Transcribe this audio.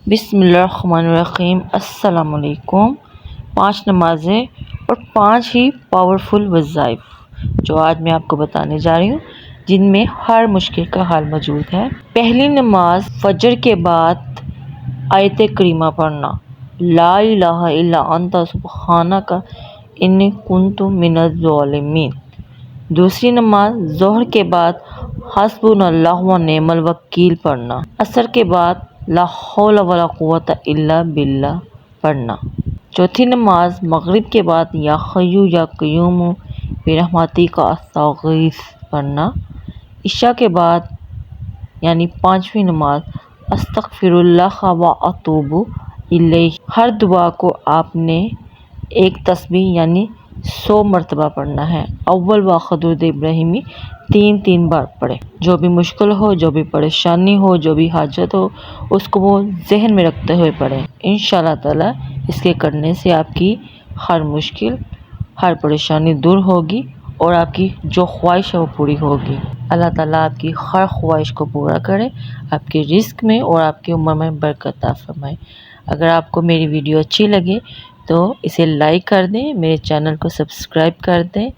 بسم اللہ الرحمن الرحیم۔ السلام علیکم۔ 5 نمازیں اور 5 ہی پاورفل وظائف جو آج میں آپ کو بتانے جا رہی ہوں، جن میں ہر مشکل کا حل موجود ہے۔ پہلی نماز فجر کے بعد آیت کریمہ پڑھنا، لا الہ الا انت سبحانک انی کنت من الظالمین۔ دوسری نماز ظہر کے بعد حسبنا اللہ و نعم الوکیل پڑھنا۔ عصر کے بعد لا حول ولا قوت الا باللہ پڑھنا۔ چوتھی نماز مغرب کے بعد یا حی یا قیوم برحمتک استغیث پڑھنا۔ عشاء کے بعد یعنی 5ویں نماز استغفر اللہ و اتوب الیہ۔ ہر دعا کو آپ نے ایک تسبیح یعنی 100 مرتبہ پڑھنا ہے۔ اول و آخر درود ابراہیمی 3 بار پڑھیں۔ جو بھی مشکل ہو، جو بھی پریشانی ہو، جو بھی حاجت ہو، اس کو وہ ذہن میں رکھتے ہوئے پڑھیں۔ انشاءاللہ تعالی اس کے کرنے سے آپ کی ہر مشکل، ہر پریشانی دور ہوگی اور آپ کی جو خواہش ہے وہ پوری ہوگی۔ اللہ تعالیٰ آپ کی ہر خواہش کو پورا کرے، آپ کے رزق میں اور آپ کی عمر میں برکت عطا فرمائے۔ اگر آپ کو میری ویڈیو اچھی لگے تو اسے لائک کر دیں، میرے چینل کو سبسکرائب کر دیں۔